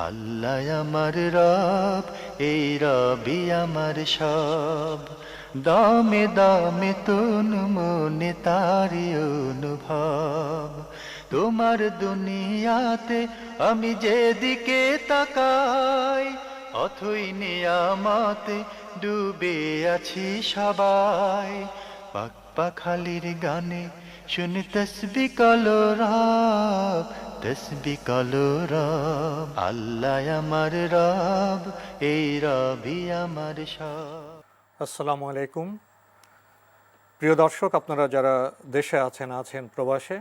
আল্লাহ আমার রব, এই রবি আমার সব। দামে দামে তন মনে তারি অনুভব। তোমার দুনিয়াতে আমি যেদিকে তাকাই, অথই নিয়ামতে ডুবে আছি সবাই। পাক পাখালির গানে শুনি তসবিহ কলরব, তসবিহ কলরব। আল্লাহ আমার রব, এই রবি আমার সব। আসসালামু আলাইকুম। প্রিয় দর্শক, আপনারা যারা দেশে আছেন প্রবাসে,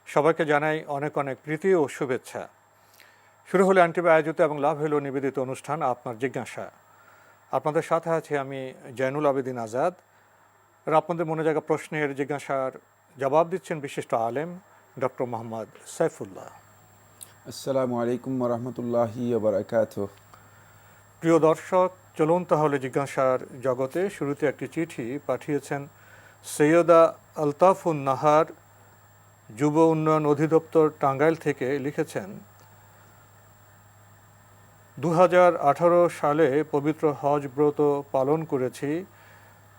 সবাইকে জানাই অনেক অনেক প্রীতি ও শুভেচ্ছা। শুরু হলো আন্টিবা আয়োজিত এবং লাভ হলো নিবেদিত অনুষ্ঠান আপনার জিজ্ঞাসা। আপনাদের সাথে আছি আমি জয়নুল আবেদিন আজাদ। আর আপনাদের মনে জায়গা প্রশ্নের জিজ্ঞাসার জবাব দিচ্ছেন বিশিষ্ট আলেম ডক্টর মোহাম্মদ সাইফুল্লাহ। আসসালামু আলাইকুম ওরহমতুল্লাহি ওবারাকাতুহু। প্রিয় দর্শক, চলুন তাহলে জিজ্ঞাসার জগতে। শুরুতে একটি চিঠি পাঠিয়েছেন সৈয়দা আলতাফুন নাহার, যুব উন্নয়ন অধিদপ্তর, টাঙ্গাইল থেকে। লিখেছেন, 2018 সালে পবিত্র হজ ব্রত পালন করেছি।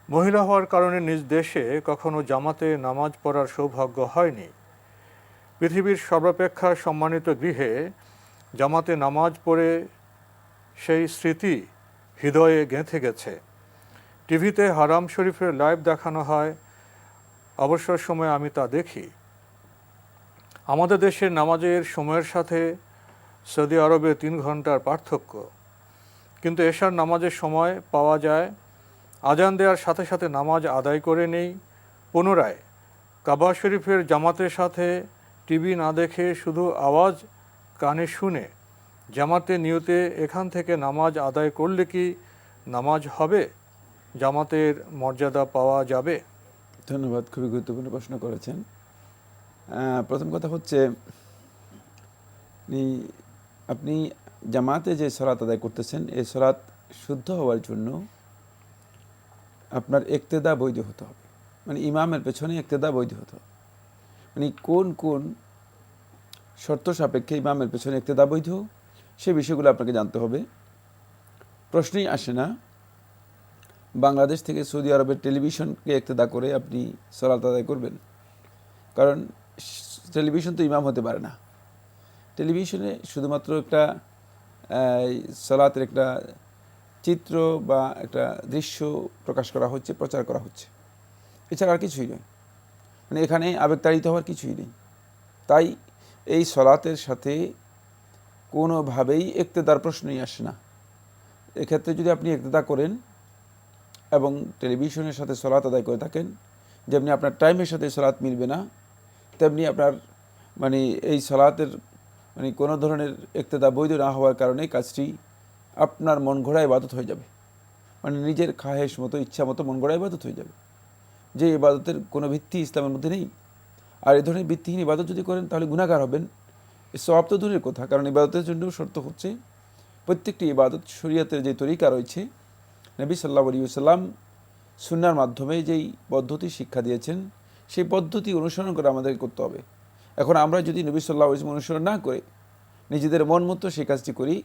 মহিলা হওয়ার কারণে নিজ দেশে কখনো জামাতে নামাজ পড়ার সৌভাগ্য হয়নি। পৃথিবীর সর্বাপেক্ষা সম্মানিত গৃহে জামাতে নামাজ পড়ে সেই স্মৃতি হৃদয়ে গেঁথে গেছে। টিভিতে হারাম শরীফের লাইভ দেখানো হয়, অবসর সময়ে আমি তা দেখি। আমাদের দেশের নামাজের সময়ের সাথে সৌদি আরবে 3 ঘন্টার পার্থক্য, কিন্তু এশার নামাজের সময় পাওয়া যায়। আজান দেওয়ার সাথে সাথে নামাজ আদায় করে নেই। পুনরায় কাবা শরীফের জামাতের সাথে টিভি না দেখে শুধু আওয়াজ কানে শুনে জামাতে নিয়তে এখান থেকে নামাজ আদায় করলে কি নামাজ হবে? জামাতের মর্যাদা পাওয়া যাবে? ধন্যবাদ, খুবই গুরুত্বপূর্ণ প্রশ্ন করেছেন। প্রথম কথা হচ্ছে, আপনি জামাতে যে সলাত আদায় করতেছেন, এই সলাত শুদ্ধ হওয়ার জন্য আপনার ইক্তেদা বৈধ হতে হবে। মানে ইমামের পেছনে ইক্তেদা বৈধ হতে হবে। মানে কোন কোন শর্ত সাপেক্ষে ইমামের পেছনে ইক্তেদা বৈধ, সে বিষয়গুলো আপনাকে জানতে হবে। প্রশ্নই আসে না বাংলাদেশ থেকে সৌদি আরবের টেলিভিশনকে ইক্তেদা করে আপনি সলাত আদায় করবেন, কারণ টেলিভিশন তো ইমাম হতে পারে না। টেলিভিশনে শুধুমাত্র একটা সলাতের একটা চিত্র বা একটা দৃশ্য প্রকাশ করা হচ্ছে, প্রচার করা হচ্ছে, এছাড়া আর কিছুই নয়। মানে এখানে আবেগতাড়িত হওয়ার কিছুই নেই। তাই এই সলাতের সাথে কোনোভাবেই ইক্তেদার প্রশ্নই আসে না। এক্ষেত্রে যদি আপনি ইক্তেদা করেন এবং টেলিভিশনের সাথে সলাত আদায় করে থাকেন, যেমনি আপনার টাইমের সাথে সলাত মিলবে না, তেমনি আপনার মানে এই সলাতের মানে কোনো ধরনের ইক্তেদা বৈধ না হওয়ার কারণে কাজটি আপনার মন গড়া ইবাদত হয়ে যাবে। মানে নিজের খাহেশ মতো, ইচ্ছা মতো মন গড়া ইবাদত হয়ে যাবে, যে ইবাদতের কোনো ভিত্তি ইসলামের মধ্যে নেই। আর এই ধরনের ভিত্তিহীন ইবাদত যদি করেন তাহলে গুনাহগার হবেন। সওয়াব তো দূরের কথা, কারণ ইবাদতের জন্য শর্ত হচ্ছে প্রত্যেকটি ইবাদত শরীয়তের যে তরিকা রয়েছে, নবী সাল্লাল্লাহু আলাইহি ওয়াসাল্লাম সুন্নাহর মাধ্যমে যেই পদ্ধতি শিক্ষা দিয়েছেন, সেই পদ্ধতি অনুসরণ করে আমাদেরকে করতে হবে। এখন আমরা যদি নবী সাল্লাল্লাহু আলাইহি ওয়াসাল্লাম অনুসরণ না করে নিজেদের মন মতো সেই কাজটি করি,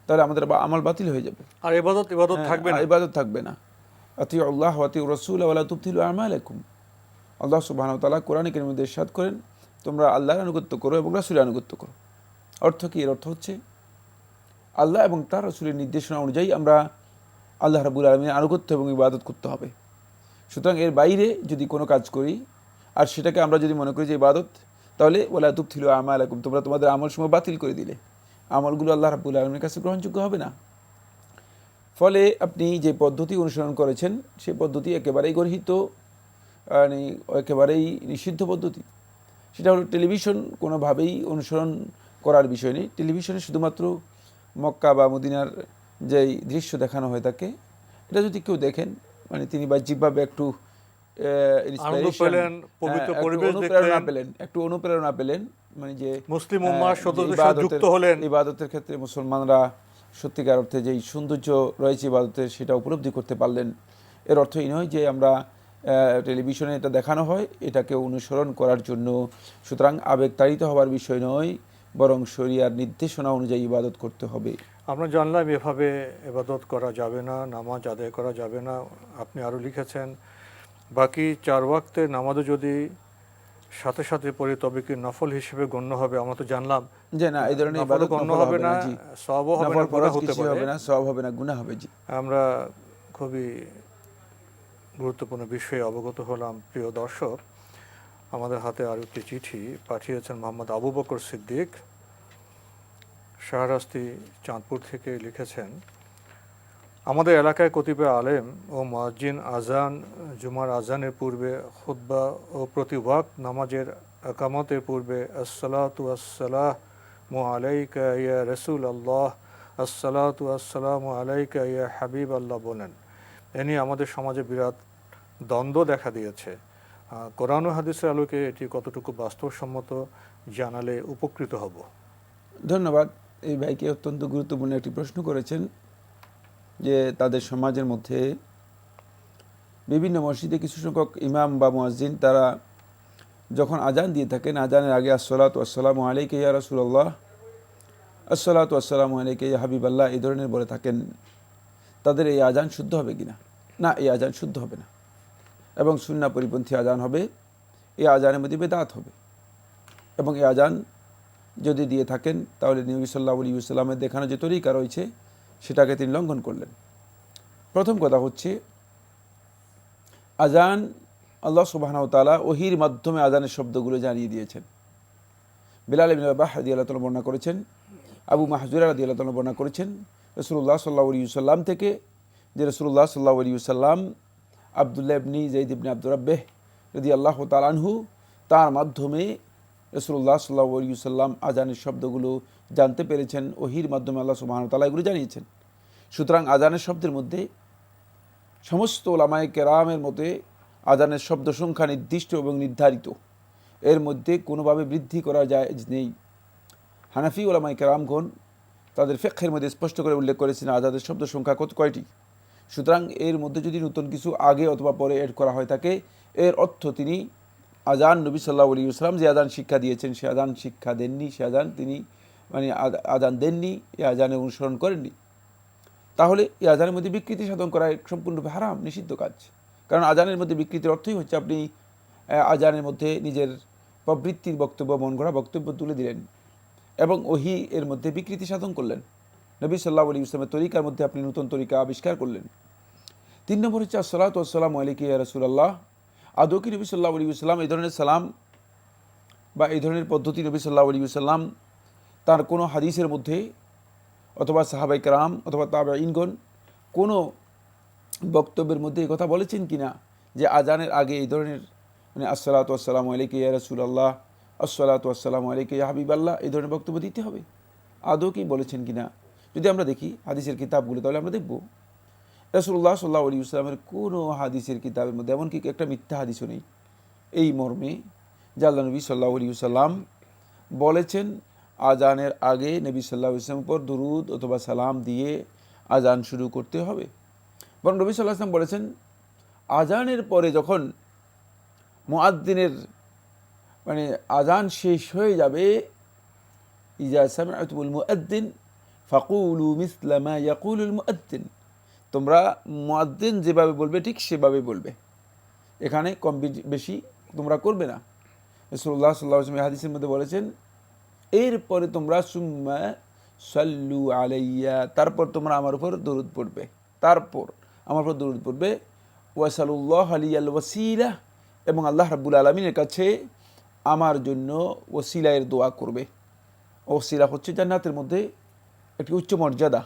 তাহলে আমাদের আমল বাতিল হয়ে যাবে, আর ইবাদত থাকবে না। ইবাদত থাকবে না। আতিউ আল্লাহ ওয়া আতিউ রাসূল ওয়া লা তুবতিলু আমালাকুম। আল্লাহ সুবহানাহু ওয়া তাআলা কোরআনে কারীমের মধ্যে ইরশাদ করেন, তোমরা আল্লাহর আনুগত্য করো এবং রাসূলের আনুগত্য করো। অর্থ কি? এর অর্থ হচ্ছে আল্লাহ এবং তার রাসূলের নির্দেশনা অনুযায়ী আমরা আল্লাহ রাব্বুল আলামিনের আনুগত্য এবং ইবাদত করতে হবে। সুতরাং এর বাইরে যদি কোনো কাজ করি আর সেটাকে আমরা যদি মনে করি যে ইবাদত, তাহলে ওয়ালা তুবতিলু আমালাকুম, তোমরা তোমাদের আমলসমূহ বাতিল করে দিলে, আমলগুলো আল্লাহ রাব্বুল আলামিনের কাছে গ্রহণযোগ্য হবে না। ফলে আপনি যে পদ্ধতি অনুসরণ করেছেন সেই পদ্ধতি একেবারেই গর্হিত, মানে একেবারেই নিষিদ্ধ পদ্ধতি। সেটা হলো টেলিভিশন কোনোভাবেই অনুসরণ করার বিষয় নেই। টেলিভিশনে শুধুমাত্র মক্কা বা মদিনার যেই দৃশ্য দেখানো হয়ে থাকে, এটা যদি কেউ দেখেন, মানে তিনি বাহ্যিকভাবে একটু একটু অনুপ্রেরণা পেলেন, মানে যে মুসলিম উম্মাহর সাথে যুক্ত হলেন। ইবাদতের ক্ষেত্রে মুসলমানরা সত্যিকার অর্থে যেই সৌন্দর্য রয়েছে ইবাদতের, সেটা উপলব্ধি করতে পারলেন। এর অর্থ এই নয় যে আমরা টেলিভিশনে এটা দেখানো হয় এটাকে অনুসরণ করার জন্য। সুতরাং আবেগতাড়িত হওয়ার বিষয় নয়, বরং শরিয়ার নির্দেশনা অনুযায়ী ইবাদত করতে হবে। আমরা জানলাম এভাবে ইবাদত করা যাবে না, নামাজ আদায় করা যাবে না। আপনি আরও লিখেছেন বাকি 4 ওয়াক্তের নামাজও যদি সাথে সাথে পড়ি তবে কি নফল হিসেবে গণ্য হবে। আমরা তো জানলাম যে না, এই ধরনের নফলও ইবাদত গণ্য নফল হবে না, জি, সওয়াবও হবে না, নফল গুনাহ ফরজ হতে কিছু পারে। হবে না, সওয়াব হবে না, গুনাহ হবে। জি, আমরা খুবই গুরুত্বপূর্ণ বিষয়ে অবগত হলাম। প্রিয় দর্শক, আমাদের হাতে আরও একটি চিঠি পাঠিয়েছেন মোহাম্মদ আবু বকর সিদ্দিক, শাহরাস্তি, চাঁদপুর থেকে লিখেছেন, আমাদের এলাকায় কতিপয় আলেম ও মুয়াজ্জিন আজান, জুমার আজানের পূর্বে খুতবা ও প্রতি ওয়াক্ত নামাজের একামতের পূর্বে আসসালাতু আসসালামু আলাইকা ইয়া রাসূল আল্লাহ, আসসালাতু আসসালামু আলাইকা ইয়া হাবিব আল্লাহ বলেন। এ নিয়ে আমাদের সমাজে বিরাট দ্বন্দ্ব দেখা দিয়েছে। কোরআন ও হাদিসের আলোকে এটি কতটুকু বাস্তবসম্মত জানালে উপকৃত হব। ধন্যবাদ। এই ভাইকে অত্যন্ত গুরুত্বপূর্ণ একটি প্রশ্ন করেছেন যে তাদের সমাজের মধ্যে বিভিন্ন মসজিদে কিছু সংখ্যক ইমাম বা মুয়াজ্জিন তারা যখন আজান দিয়ে থাকেন, আজানের আগে আসসালাতু আসসালামু আলাইকা ইয়া রাসূলুল্লাহ, আসসালাতু আসসালামু আলাইকা ইয়া হাবিবাল্লাহ এই ধরনের বলে থাকেন। তাদের এই আজান শুদ্ধ হবে কিনা? না, এই আজান শুদ্ধ হবে না, এবং সুন্নাহ পরিপন্থী আজান হবে। এই আজানের মধ্যে বেদাত হবে, এবং এই আজান যদি দিয়ে থাকেন তাহলে নবী সাল্লাল্লাহু আলাইহি ওয়াসাল্লামের দেখানো যে তরিকা রয়েছে সেটাকে তিনি লঙ্ঘন করলেন। প্রথম কথা হচ্ছে, আজান আল্লাহ সুবহানাহু ওয়া তাআলা ওহীর মাধ্যমে আজানের শব্দগুলো জানিয়ে দিয়েছেন। বিলাল ইবনে রাবাহ রাদিয়াল্লাহু তাআলা বর্ণনা করেছেন, আবু মাহজুরা রাদিয়াল্লাহু তাআলা বর্ণনা করেছেন রাসূলুল্লাহ সাল্লাল্লাহু আলাইহি ওয়াসাল্লাম থেকে যে রাসূলুল্লাহ সাল্লাল্লাহু আলাইহি ওয়াসাল্লাম আব্দুল্লাহ ইবনে যায়েদ ইবনে আব্দুর রাব্বাহ রাদিয়াল্লাহু তাআলা আনহু তার মাধ্যমে রাসূলুল্লাহ সাল্লাল্লাহু আলাইহি ওয়াসাল্লাম আজানের শব্দগুলো জানতে পেরেছেন। ওহীর মাধ্যমে আল্লাহ সুবহানাহু ওয়া তাআলা এগুলো জানিয়েছেন। সুতরাং আজানের শব্দের মধ্যে সমস্ত উলামায়ে কেরামের মতে আজানের শব্দ সংখ্যা নির্দিষ্ট এবং নির্ধারিত, এর মধ্যে কোনোভাবে বৃদ্ধি করা যায় নেই। হানাফি উলামায়ে কেরামগণ তাদের ফিকহের মধ্যে স্পষ্ট করে উল্লেখ করেছেন আজানের শব্দ সংখ্যা কয়টি। সুতরাং এর মধ্যে যদি নতুন কিছু আগে অথবা পরে এড করা হয়ে থাকে, এর অর্থ তিনি আজান নবী সাল্লাল্লাহু আলাইহি ওয়াসাল্লাম যে আজান শিক্ষা দিয়েছেন সে আজান শিক্ষা দেননি, সে আজান তিনি আজান দেননি, এই আজানের অনুসরণ করেননি। তাহলে এই আজানের মধ্যে বিকৃতি সাধন করা সম্পূর্ণরূপে হারাম, নিষিদ্ধ কাজ। কারণ আজানের মধ্যে বিকৃতির অর্থই হচ্ছে আপনি আজানের মধ্যে নিজের প্রবৃত্তির বক্তব্য, মন গড়া বক্তব্য তুলে দিলেন এবং ওহী এর মধ্যে বিকৃতি সাধন করলেন। নবী সাল্লাল্লাহু আলাইহি ওয়াসাল্লামের তরিকার মধ্যে আপনি নতুন তরিকা আবিষ্কার করলেন। 3 নম্বর হচ্ছে আসসালাতু আসসালামু আলাইকা ইয়া রাসূলুল্লাহ। আদৌ কি নবী সাল্লাল্লাহু আলাইহি ওয়াসাল্লাম এই ধরনের সালাম বা এই ধরনের পদ্ধতি নবী সাল্লাল্লাহু আলাইহি ওয়াসাল্লাম তার কোনো হাদিসের মধ্যে অথবা সাহাবায়ে কেরাম অথবা তাবেঈনগণ কোনো বক্তব্যের মধ্যে এই কথা বলেছেন কিনা যে আজানের আগে এই ধরনের আসসালাতু আসসালামু আলাইকা ইয়া রাসূলুল্লাহ, আসসালাতু আসসালামু আলাইকা ইয়া হাবিবাল্লাহ এই ধরনের বক্তব্য দিতে হবে? আদৌ কি বলেছেন কিনা যদি আমরা দেখি হাদিসের কিতাবগুলো, তাহলে আমরা দেখব রাসূলুল্লাহ সাল্লাল্লাহু আলাইহি ওয়াসাল্লামের কোনো হাদিসের কিতাবের মধ্যে এমনকি একটা মিথ্যা হাদিসও নেই এই মর্মে যে আল্লাহ নবী সাল্লাল্লাহু আলাইহি ওয়াসাল্লাম বলেছেন আজানের আগে নবী সাল্লাল্লাহু আলাইহি ওয়াসাল্লামের উপর দুরূদ অথবা সালাম দিয়ে আজান শুরু করতে হবে। বরং নবী সাল্লাল্লাহু আলাইহি ওয়াসাল্লাম বলেছেন আজানের পরে যখন মুয়াজ্জিনের আজান শেষ হয়ে যাবে, ইজা সামি'তুমুল মুয়াজ্জিন ফাকুলু মিসলা মা ইয়াকুলুল মুয়াজ্জিন, তোমরা মুয়াজ্জিন যেভাবে বলবে ঠিক সেভাবে বলবে, এখানে কম বেশি তোমরা করবে না। রাসূলুল্লাহ সাল্লাল্লাহু আলাইহি ওয়াসাল্লাম হাদিসের মধ্যে বলেছেন এরপরে তোমরা সুম্মা সাল্লু আলাইয়া, তারপর তোমরা আমার উপর দরুদ পড়বে, তারপর আমার উপর দরুদ পড়বে। ওয়াসালুল্লাহ আলিয়াল ওয়াসিলা, এবং আল্লাহ রাব্বুল আলামিনের কাছে আমার জন্য ওসিলায়ের দোয়া করবে। ওসিলা হচ্ছে জান্নাতের মধ্যে একটি উচ্চ মর্যাদা,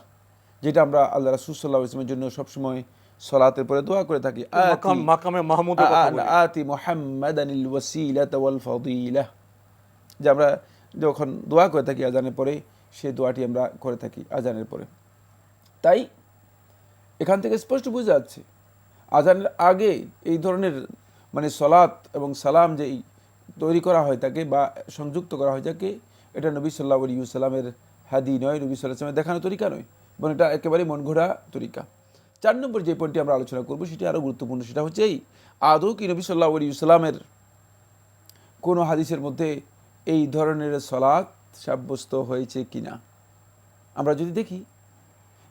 যেটা আমরা আল্লাহ রাসূল সাল্লাল্লাহু আলাইহি ওয়াসাল্লামের জন্য সবসময় সালাতের পরে দোয়া করে থাকি, মাকামে মাহমুদের কথা বলি, আতি মুহাম্মাদানিল ওয়াসিলাতা ওয়াল ফাদিলা, যে আমরা যখন দোয়া করে থাকি আজানের পরে সেই দোয়াটি আমরা করে থাকি আজানের পরে। তাই এখান থেকে স্পষ্ট বোঝা যাচ্ছে আজানের আগে এই ধরনের সালাত এবং সালাম যেই তৈরি করা হয় থাকে বা সংযুক্ত করা হয় থাকে, এটা নবী সাল্লাল্লাহু আলাইহি ওয়াসাল্লামের হাদি নয়, নবী সাল্লাল্লাহু আলাইহি ওয়াসাল্লামের দেখানো তরিকা নয়, বরং এটা একেবারে মন গড়া তরিকা। 4 নম্বর যে পয়েন্টটি আমরা আলোচনা করব সেটি আরও গুরুত্বপূর্ণ, সেটা হচ্ছে এই আদৌ কি নবী সাল্লাল্লাহু আলাইহি ওয়াসাল্লামের কোনো হাদিসের মধ্যে এই ধরনের সালাত সাব্যস্ত হয়েছে কিনা। আমরা যদি দেখি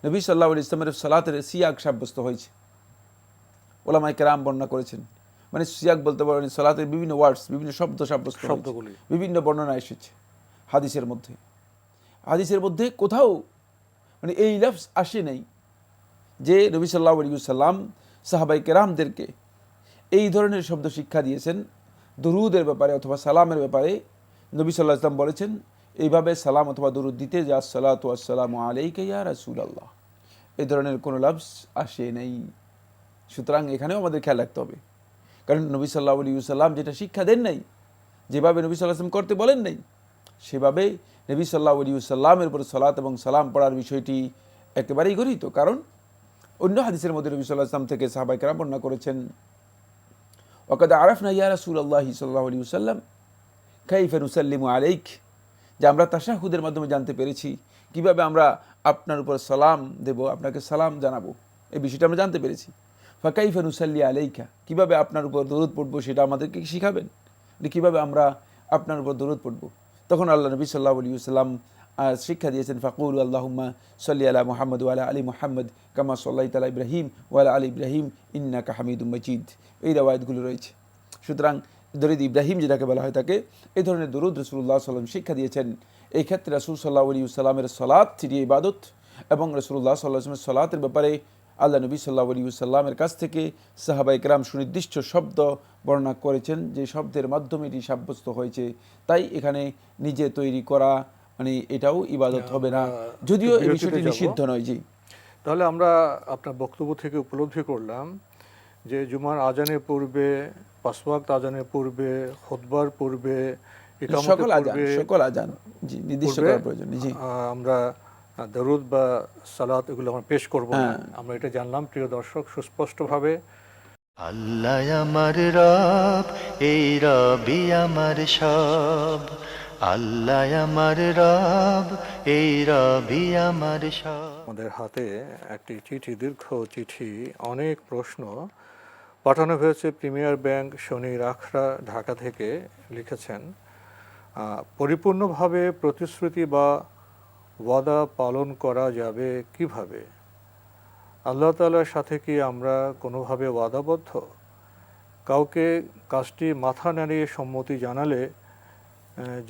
নবী সাল্লাল্লাহু আলাইহি ইসলামের সালাতের সিয়াক সাব্যস্ত হয়েছে, ওলামায়ে কেরাম বর্ণনা করেছেন। মানে সিয়াক বলতে পারেন সালাতের বিভিন্ন ওয়ার্ডস, বিভিন্ন শব্দ সাব্যস্ত হয়েছে, শব্দগুলি বিভিন্ন বর্ণনা এসেছে হাদিসের মধ্যে। হাদিসের মধ্যে কোথাও মানে এই লফজ আসে নাই যে নবী সাল্লাল্লাহু আলাইহি ওয়াসাল্লাম সাহাবায়ে কেরামদেরকে এই ধরনের শব্দ শিক্ষা দিয়েছেন দুরুদের ব্যাপারে অথবা সালামের ব্যাপারে। নবী সাল্লাল্লাহু আলাইহি ওয়াসাল্লাম বলেছেন এইভাবে সালাম অথবা দুরুদ দিতে যে আসসালাতু ওয়াসসালামু আলাইকা ইয়া রাসূলুল্লাহ, এই ধরনের কোনো লফজ আসে নাই। সুতরাং এখানেও আমাদের খেয়াল রাখতে হবে, কারণ নবী সাল্লাল্লাহু আলাইহি ওয়াসাল্লাম যেটা শিক্ষা দেন নাই, যেভাবে নবী সাল্লাল্লাহু আলাইহি ওয়াসাল্লাম করতে বলেন নাই, সেভাবে নবী সাল্লাল্লাহু আলাইহি ওয়াসাল্লামের উপর সালাত এবং সালাম পড়ার বিষয়টি একেবারেই গরহিত। কারণ অন্য হাদিসের মধ্যে নবী সাল্লাল্লাহু আলাইহি ওয়াসাল্লাম থেকে সাহাবায়ে কেরাম বর্ণনা করেছেন ওয়াকাদ আরাফনা ইয়া রাসূলুল্লাহ সাল্লাল্লাহু আলাইহি ওয়াসাল্লাম কাইফা নুসাল্লিমু আলাইক, যে আমরা তাশাহুদের মাধ্যমে জানতে পেরেছি কিভাবে আমরা আপনার উপর সালাম দেব, আপনাকে সালাম জানাবো, এই বিষয়টা আমরা জানতে পেরেছি। ফাকাইফা নুসাল্লি আলাইকা, কিভাবে আপনার উপর দরুদ পড়বো সেটা আমাদেরকে শিখাবেন, কিভাবে আমরা আপনার উপর দরুদ পড়বো। তখন আল্লাহ নবী সাল্লাল্লাহু আলাইহি ওয়াসাল্লাম শিক্ষা দিয়েছেন ফাকুলু আল্লাহুম্মা সাল্লি আলা মুহাম্মদ ওয়া আলা আলি মুহাম্মদ কামা সাল্লাইতা আলা ইব্রাহিম ওয়া আলা আলি ইব্রাহিম ইন্নাকা হামিদুম মাজিদ। এই রওয়ায়াতগুলো রয়েছে। সুতরাং দরুদ ইব্রাহিম যেটাকে বলা হয় থাকে, এই ধরনের দরুদ রাসূলুল্লাহ সাল্লাল্লাহু আলাইহি ওয়াসাল্লাম শিক্ষা দিয়েছেন। এই ক্ষেত্রে রাসূল সাল্লাল্লাহু আলাইহি ওয়াসাল্লামের সালাত সেটি ইবাদত, এবং রাসূলুল্লাহ সাল্লাল্লাহু আলাইহি ওয়াসাল্লামের সালাতের ব্যাপারে আল্লাহ নবী সাল্লাল্লাহু আলাইহি ওয়াসাল্লামের কাছ থেকে সাহাবায়ে কেরাম সুনির্দিষ্ট শব্দ বর্ণনা করেছেন, যে শব্দের মাধ্যমে এটি সাব্যস্ত হয়েছে। তাই এখানে নিজে তৈরি করা মানে এটাও ইবাদত হবে না, যদিও এই বিষয়টি নিষিদ্ধ নয়। জি, তাহলে আমরা আপনার বক্তব্য থেকে উপলব্ধি করলাম যে জুমার আজানের পূর্বে, পাঁচ ওয়াক্ত আজানের পূর্বে, খুতবার পূর্বে, সকল আজান জি নির্দিষ্ট করার প্রয়োজন। জি, আমরা দরুদ বা সালাত এগুলো আমরা পেশ করব না, আমরা এটা জানলাম প্রিয় দর্শক সুস্পষ্টভাবে। আল্লাহ আমার রব, এই রবি আমার সব, আল্লাহ আমার রব, এই রবি আমার সব। আমাদের হাতে একটি চিঠি, দীর্ঘ চিঠি, অনেক প্রশ্ন পাঠানো হয়েছে। প্রিমিয়ার ব্যাংক শনি রাখরা ঢাকা থেকে লিখেছেন, পরিপূর্ণভাবে প্রতিশ্রুতি বা ওয়াদা পালন করা যাবে কিভাবে? আল্লাহ তাআলার সাথে কি আমরা কোনোভাবে ওয়াদাবদ্ধ? কাউকে কাজটি মাথা নাড়িয়ে সম্মতি জানালে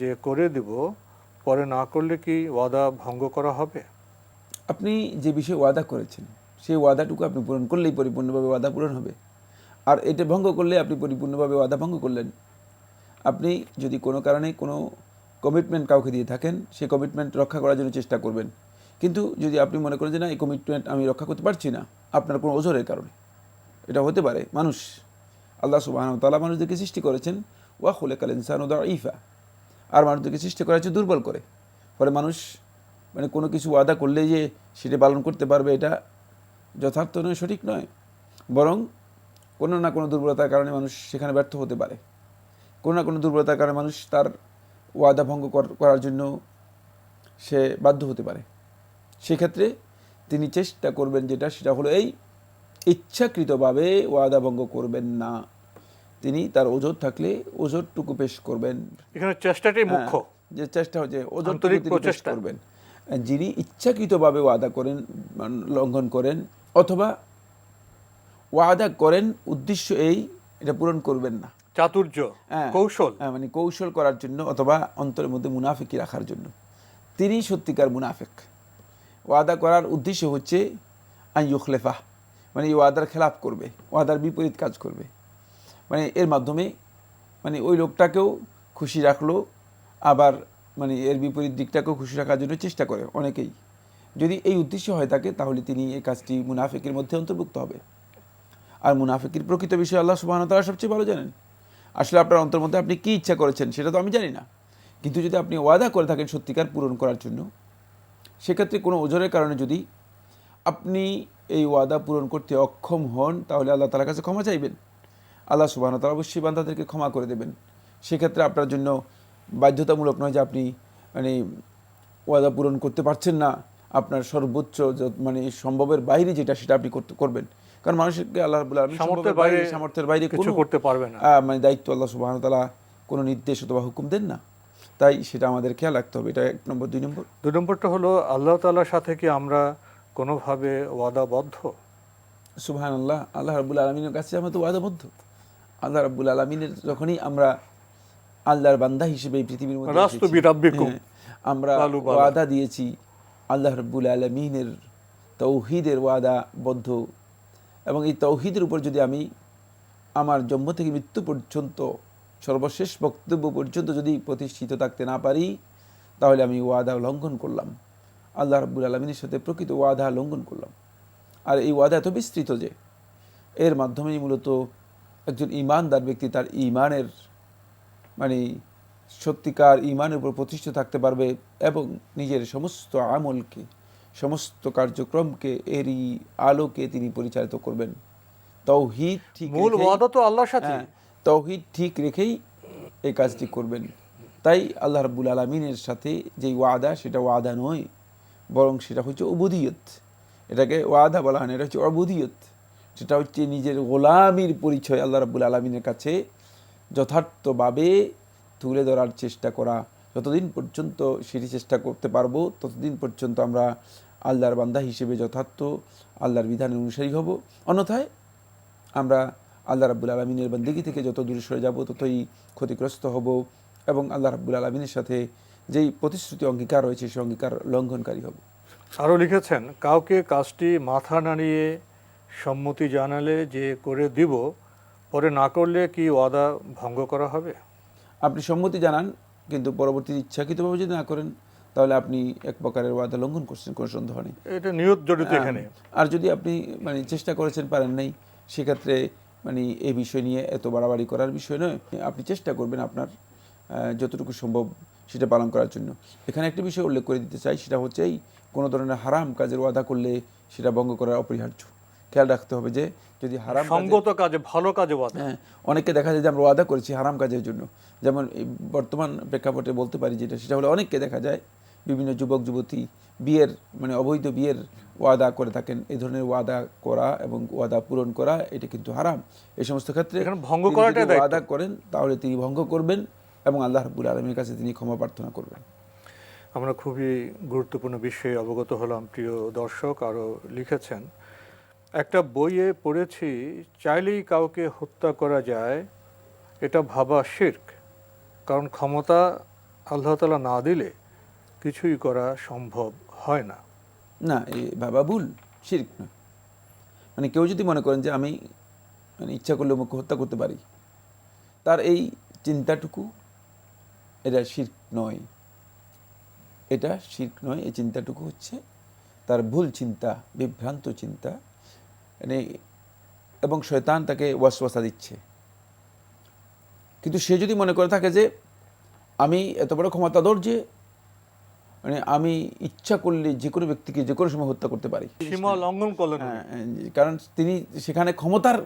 যে করে দিব, পরে না করলে কি ওয়াদা ভঙ্গ করা হবে? আপনি যে বিষয়ে ওয়াদা করেছেন সেই ওয়াদাটুকু আপনি পূরণ করলেই পরিপূর্ণভাবে ওয়াদা পূরণ হবে, আর এটা ভঙ্গ করলে আপনি পরিপূর্ণভাবে ওয়াদা ভঙ্গ করলেন। আপনি যদি কোনো কারণে কোনো কমিটমেন্ট কাউকে দিয়ে থাকেন, সেই কমিটমেন্ট রক্ষা করার জন্য চেষ্টা করবেন। কিন্তু যদি আপনি মনে করেন যে না, এই কমিটমেন্ট আমি রক্ষা করতে পারছি না, আপনার কোনো ওজরের কারণে, এটা হতে পারে মানুষ, আল্লাহ সুবহানাহু ওয়া তাআলা মানুষদেরকে সৃষ্টি করেছেন ওয়া খুলিকাল ইনসানু দাঈফা, আর মানুষদেরকে সৃষ্টি করা হচ্ছে দুর্বল করে। ফলে মানুষ মানে কোনো কিছু ওয়াদা করলে যে সেটা পালন করতে পারবে, এটা যথার্থ নয়, সঠিক নয়। বরং কোনো না কোনো দুর্বলতার কারণে মানুষ সেখানে ব্যর্থ হতে পারে। কোনো না কোনো দুর্বলতার কারণে মানুষ তার ওয়াদা ভঙ্গ করার জন্য সে বাধ্য হতে পারে। সেক্ষেত্রে তিনি চেষ্টা করবেন যেটা, সেটা হলো এই ইচ্ছাকৃতভাবে ওয়াদা ভঙ্গ করবেন না। তিনি তার ওজর থাকলে ওজরটুকু পেশ করবেন। এখানে চেষ্টাটাই মুখ্য, যে চেষ্টা হচ্ছে ওজরটুকু তিনি পেশ করবেন। যিনি ইচ্ছাকৃতভাবে ওয়াদা করেন, লঙ্ঘন করেন, অথবা ওয়াদা করেন উদ্দেশ্য এই এটা পূরণ করবেন না, চাতুর্য, কৌশল, মানে কৌশল করার জন্য অথবা অন্তরের মধ্যে মুনাফিকি রাখার জন্য, তিনি সত্যিকার মুনাফিক। ওয়াদা করার উদ্দেশ্য হচ্ছে আন ইউখলেফা, মানে এই ওয়াদার খেলাফ করবে, ওয়াদার বিপরীত কাজ করবে, মানে এর মাধ্যমে মানে ওই লোকটাকেও খুশি রাখলো, আবার মানে এর বিপরীত দিকটাকেও খুশি রাখার জন্য চেষ্টা করে অনেকেই। যদি এই উদ্দেশ্য হয় থাকে তাহলে তিনি এই কাজটি মুনাফিকের মধ্যে অন্তর্ভুক্ত হবে। আর মুনাফিকের প্রকৃত বিষয় আল্লাহ সুবহানাহু ওয়া তাআলা সবচেয়ে ভালো জানেন। আসলে আপনার অন্তর মধ্যে আপনি কী ইচ্ছা করেছেন সেটা তো আমি জানি না, কিন্তু যদি আপনি ওয়াদা করে থাকেন সত্যিকার পূরণ করার জন্য, সেক্ষেত্রে কোনো ওজরের কারণে যদি আপনি এই ওয়াদা পূরণ করতে অক্ষম হন, তাহলে আল্লাহ তাআলার কাছে ক্ষমা চাইবেন। আল্লাহ সুবহানাহু ওয়া তাআলা অবশ্যই বান্দাদেরকে ক্ষমা করে দেবেন। সেক্ষেত্রে আপনার জন্য বাধ্যতামূলক নয় যে আপনি মানে ওয়াদা পূরণ করতে পারছেন না, আপনার সর্বোচ্চ মানে সম্ভবের বাইরে যেটা সেটা আপনি করবেন। কারণ মানুষকে আল্লাহ রাব্বুল আলামিন সামর্থ্যের বাইরে কিছু করতে পারবে না, মানে দায়িত্ব আল্লাহ সুবহানাহু ওয়া তাআলা কোনো নির্দেশ অথবা হুকুম দেন না। তাই সেটা আমাদের খেয়াল রাখতে হবে। এটা 1 নম্বর। 2 নম্বর, 2 নম্বরটা হলো আল্লাহ তাআলার সাথে কি আমরা কোনোভাবে ওয়াদাবদ্ধ? সুবহানাল্লাহ, আল্লাহ রাব্বুল আলামিনের কাছে আমরা তো ওয়াদাবদ্ধ। আল্লাহ রাব্বুল আলামিনের যখনই আমরা আল্লাহর বান্দা হিসেবে এই পৃথিবীর মধ্যে রাস্তু এসেছি, বিরাব্বিকুম আমরা কালু বালা। ওয়াদা দিয়েছি আল্লাহ রাব্বুল আলামিনের তাওহীদের ওয়াদাবদ্ধ, এবং এই তাওহীদের উপর যদি আমি আমার জন্ম থেকে মৃত্যু পর্যন্ত সর্বশেষ বক্তব্য পর্যন্ত যদি প্রতিষ্ঠিত থাকতে না পারি, তাহলে আমি ওয়াদা লঙ্ঘন করলাম, আল্লাহ রাব্বুল আলামিনের সাথে প্রকৃত ওয়াদা লঙ্ঘন করলাম। আর এই ওয়াদা এত বিস্তৃত যে এর মাধ্যমেই মূলত একজন ঈমানদার ব্যক্তি তার ঈমানের মানে সত্যিকার ঈমানের উপর প্রতিষ্ঠিত থাকতে পারবে এবং নিজের সমস্ত আমলকে, সমস্ত কার্যক্রমকে এরই আলোকে তিনি পরিচালিত করবেন। তাওহীদ ঠিক মূল রেখেই, ওয়াদা তো আল্লাহর সাথে। তাওহীদ ঠিক রেখেই এই কাজটি করবেন। তাই আল্লাহ রাব্বুল আলামিনের সাথে যে ওয়াদা, সেটা ওয়াদা নয়, বরং সেটা হচ্ছে উবুদিয়ত। এটাকে ওয়াদা বলা হয় না, এটা হচ্ছে উবুদিয়ত। সেটা হচ্ছে নিজের গোলামির পরিচয় আল্লাহ রাব্বুল আলামিনের কাছে যথার্থভাবে তুলে ধরার চেষ্টা করা। যতদিন পর্যন্ত সেটি চেষ্টা করতে পারবো, ততদিন পর্যন্ত আমরা আল্লাহর বান্দা হিসেবে যথার্থ আল্লাহর বিধানের অনুসারী হব। অন্যথায় আমরা আল্লাহ রাব্বুল আলামিনের বান্দেগী থেকে যত দূরে সরে যাব, ততই ক্ষতিগ্রস্ত হব এবং আল্লাহ রাব্বুল আলামিনের সাথে যেই প্রতিশ্রুতি অঙ্গীকার রয়েছে সেই অঙ্গীকার লঙ্ঘনকারী হব। আরও লিখেছেন, কাউকে কাজটি মাথা নাড়িয়ে সম্মতি জানালে যে করে দিব, পরে না করলে কি ওয়াদা ভঙ্গ করা হবে? আপনি সম্মতি জানান, কিন্তু পরবর্তী ইচ্ছাকৃতভাবে যদি না করেন, তাহলে আপনি এক প্রকারের ওয়াদা লঙ্ঘন করছেন, কোনো সন্দেহ নেই। এটা নিয়ত জড়িত এখানে। আর যদি আপনি মানে চেষ্টা করেছেন, পারেন নাই, সেক্ষেত্রে মানে এই বিষয় নিয়ে এত বাড়াবাড়ি করার বিষয় নয়। আপনি চেষ্টা করবেন আপনার যতটুকু সম্ভব সেটা পালন করার জন্য। এখানে একটা বিষয় উল্লেখ করে দিতে চাই, সেটা হচ্ছে এই কোনো ধরনের হারাম কাজের ওয়াদা করলে সেটা ভঙ্গ করা অপরিহার্য। খেয়াল রাখতে হবে যে যদি হারাম সঙ্গত কাজে, ভালো কাজে ওয়াদা। অনেকে দেখা যায় যে আমরা ওয়াদা করেছি হারাম কাজের জন্য। যেমন এই বর্তমান প্রেক্ষাপটে বলতে পারি যেটা, সেটা হলো অনেককে দেখা যায় বিভিন্ন যুবক যুবতী বিয়ের মানে অবৈধ বিয়ের ওয়াদা করে থাকেন। এই ধরনের ওয়াদা করা এবং ওয়াদা পূরণ করা এটা কিন্তু হারাম। এই সমস্ত ক্ষেত্রে এখানে ভঙ্গ তিনি করাটাই যদি দায়িত্ব। ওয়াদা করেন তাহলে তিনি ভঙ্গ করবেন এবং আল্লাহ রাব্বুল আলামিনের কাছে তিনি ক্ষমা প্রার্থনা করবেন। আমরা খুবই গুরুত্বপূর্ণ বিষয়ে অবগত হলাম প্রিয় দর্শক। আরও লিখেছেন, একটা বইয়ে পড়েছি চাইলেই কাউকে হত্যা করা যায়, এটা ভাবা শিরক। কারণ ক্ষমতা আল্লাহ তাআলা না দিলে কিছুই করা সম্ভব হয় না। না, এই ভাবা ভুল, শিরক নয়। মানে কেউ যদি মনে করেন যে আমি মানে ইচ্ছা করলে মুখে হত্যা করতে পারি, তার এই চিন্তাটুকু এটা শিরক নয়। এটা শিরক নয়, এই চিন্তাটুকু হচ্ছে তার ভুল চিন্তা, বিভ্রান্ত চিন্তা, মানে এবং শয়তান তাকে ওয়াসওয়াসা দিচ্ছে। কিন্তু সে যদি মনে করে থাকে যে আমি এত বড় ক্ষমতাধর যে মানে আমি ইচ্ছা করলে যে কোনো ব্যক্তিকে যে কোনো সময় হত্যা করতে পারি, সীমা লঙ্ঘন করলেন উনি। কারণ তিনি সেখানে ক্ষমতার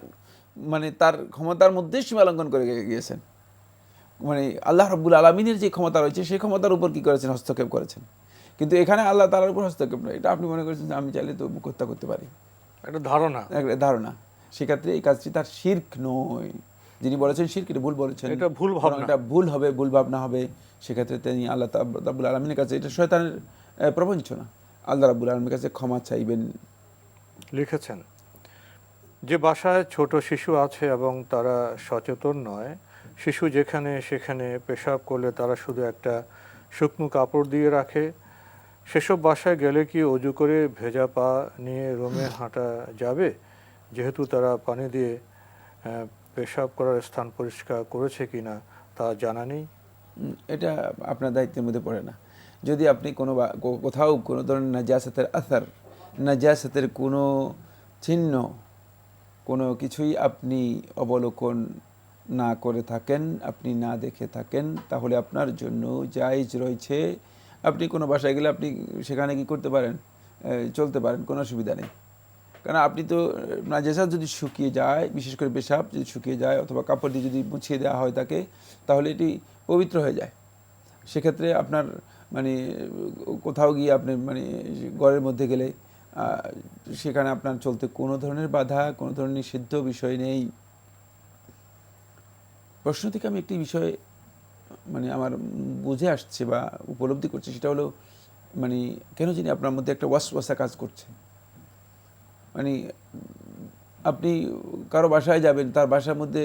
মানে তার ক্ষমতার মধ্যে সীমা লঙ্ঘন করে গিয়েছেন। মানে আল্লাহ রাব্বুল আলামিনের যে ক্ষমতা রয়েছে সেই ক্ষমতার উপর কি করেছেন, হস্তক্ষেপ করেছেন। কিন্তু এখানে আল্লাহ তাআলার উপর হস্তক্ষেপ নয়, এটা আপনি মনে করেছেন যে আমি চাইলে তো মুখ হত্যা করতে পারি, একটা ধারণা। একটা ধারণা। সেক্ষেত্রে এই কাজটি তার শিরক নয়। যিনি বলেছেন শিরক, এটা ভুল বলেছেন, এটা ভুল বরং ভাবনা। এটা ভুল হবে, ভুল ভাবনা হবে। সেক্ষেত্রে তিনি আল্লাহ রাব্বুল আলামিনের কাছে, এটা শয়তানের প্রবঞ্চনা, আল্লাহ রাব্বুল আলামিনের কাছে ক্ষমা চাইবেন। লিখেছেন, যে বাসায় ছোট শিশু আছে এবং তারা সচেতন নয়, শিশু যেখানে সেখানে পেশাব করলে তারা শুধু একটা শুকনো কাপড় দিয়ে রাখে, সেসব বাসায় গেলে কি অজু করে ভেজা পা নিয়ে রুমে হাঁটা যাবে, যেহেতু তারা পানি দিয়ে পেশাব করার স্থান পরিষ্কার করেছে কিনা তা জানা নেই? এটা আপনার দায়িত্বের মধ্যে পড়ে না। যদি আপনি কোনো কোথাও কোনো ধরনের নাজাসাতের আসার, নাজাসাতের কোনো চিহ্ন, কোনো কিছুই আপনি অবলোকন না করে থাকেন, আপনি না দেখে থাকেন, তাহলে আপনার জন্য জায়েজ রয়েছে। আপনি কোনো বাসায় গেলে আপনি সেখানে কি করতে পারেন, চলতে পারেন, কোনো অসুবিধা নেই। কারণ আপনি তো নাজাসাত যদি শুকিয়ে যায়, বিশেষ করে পেশাব যদি শুকিয়ে যায় অথবা কাপড় দিয়ে যদি মুছিয়ে দেওয়া হয় তাকে, তাহলে এটি পবিত্র হয়ে যায়। সেক্ষেত্রে আপনার মানে কোথাও গিয়ে আপনি মানে ঘরের মধ্যে গেলে সেখানে আপনার চলতে কোনো ধরনের বাধা, কোনো ধরনের নিষিদ্ধ বিষয় নেই। প্রশ্ন থেকে আমি একটি বিষয় মানে আমার বুঝে আসছে বা উপলব্ধি করছে সেটা হলো মানে কেন জানি আপনার মধ্যে একটা ওয়াসওয়াসা কাজ করছে। মানে আপনি কারো বাসায় যাবেন, তার বাসার মধ্যে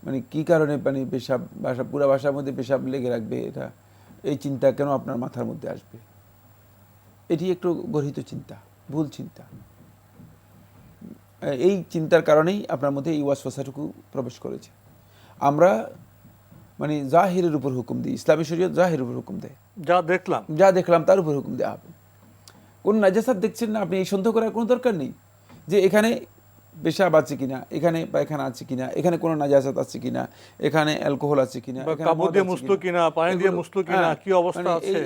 মানে কি কারণে মানে পেশাব পুরো বাসার মধ্যে পেশাব লেগে রাখবে, এটা এই চিন্তা কেন আপনার মাথার মধ্যে আসবে? এটি একটু গর্হিত চিন্তা, ভুল চিন্তা। এই চিন্তার কারণেই আপনার মধ্যে এই ওয়াসওয়াসাটুকু প্রবেশ করেছে। আমরা মানে জাহিরের উপর হুকুম দিই, ইসলামী শরীয়ত জাহিরের উপর হুকুম দেয়, যা দেখলাম তার উপর হুকুম দেওয়া হবে। কোন নাজাসাত দেখছেন না, আপনি এই সন্দেহ করার কোনো দরকার নেই যে এখানে পেশাব আছে কিনা, এখানে পায়খানা আছে কিনা, এখানে কোনো নাজাসাত আছে কিনা, এখানে অ্যালকোহল আছে কিনা,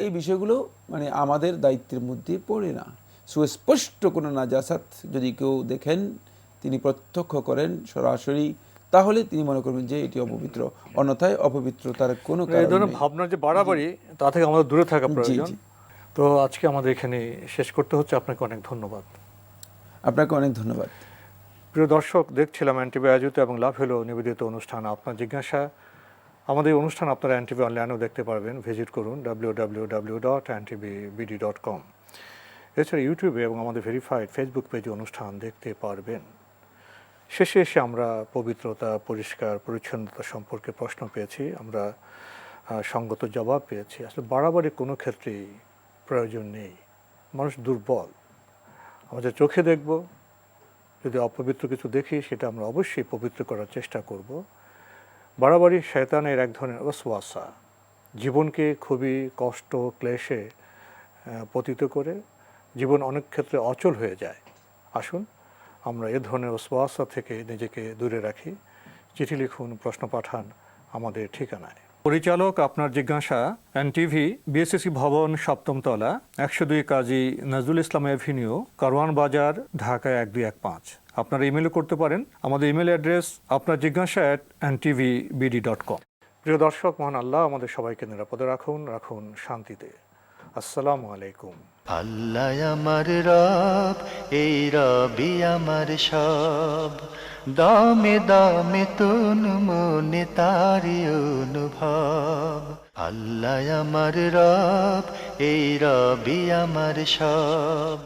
এই বিষয়গুলো মানে আমাদের দায়িত্বের মধ্যে পড়ে না। সুস্পষ্ট কোনো নাজাসাত যদি কেউ দেখেন, তিনি প্রত্যক্ষ করেন সরাসরি, তাহলে তিনি মনে করবেন যে এটি অপবিত্র, অন্যথায় অপবিত্রতার কোনো কারণ নেই। এই ধরনের ভাবনা যে বাড়াবাড়ি, তা থেকে আমাদের দূরে থাকা প্রয়োজন। তো আজকে আমাদের এখানে শেষ করতে হচ্ছে। আপনাকে অনেক ধন্যবাদ। আপনাকে অনেক ধন্যবাদ। প্রিয় দর্শক, দেখছিলাম এনটিভি আয়োজিত এবং লাভ হলো নিবেদিত অনুষ্ঠান আপনার জিজ্ঞাসা। আমাদের অনুষ্ঠান আপনারা এনটিভি অনলাইনেও দেখতে পারবেন, ভিজিট করুন www.ntvbd.com। এছাড়া ইউটিউবে এবং আমাদের ভেরিফাইড ফেসবুক পেজে অনুষ্ঠান দেখতে পারবেন। শেষে এসে আমরা পবিত্রতা, পরিষ্কার পরিচ্ছন্নতা সম্পর্কে প্রশ্ন পেয়েছি, আমরা সঙ্গত জবাব পেয়েছি। আসলে বাড়াবাড়ি কোনো ক্ষেত্রেই প্রয়োজন নেই। মানুষ দুর্বল। আমাদের চোখে দেখব, যদি অপবিত্র কিছু দেখি সেটা আমরা অবশ্যই পবিত্র করার চেষ্টা করব। বাড়াবাড়ি শয়তানের এক ধরনের ওয়াসওয়াসা, জীবনকে খুবই কষ্ট ক্লেশে পতিত করে, জীবন অনেক ক্ষেত্রে অচল হয়ে যায়। আসুন আমরা এ ধরনের ওয়াসওয়াসা থেকে নিজেকে দূরে রাখি। চিঠি লিখুন, প্রশ্ন পাঠান আমাদের ঠিকানায়। পরিচালক আপনার জিজ্ঞাসা, এনটিভি, বিএসসি ভবন, 7ম তলা, 102 কাজী নজরুল ইসলাম এভিনিউ, কারওয়ান বাজার, ঢাকা 1215। আপনারা ইমেলও করতে পারেন। আমাদের ইমেল অ্যাড্রেস আপনার জিজ্ঞাসা @ntvbd.com। প্রিয় দর্শক, মহান আল্লাহ আমাদের সবাইকে নিরাপদে রাখুন শান্তিতে। আসসালামু আলাইকুম। আল্লাহ আমার রব, এই রবি আমার সব, দামে দামে তুন মনে তারি অনুভব। আল্লাহ আমার রব, এই রবি আমার সব।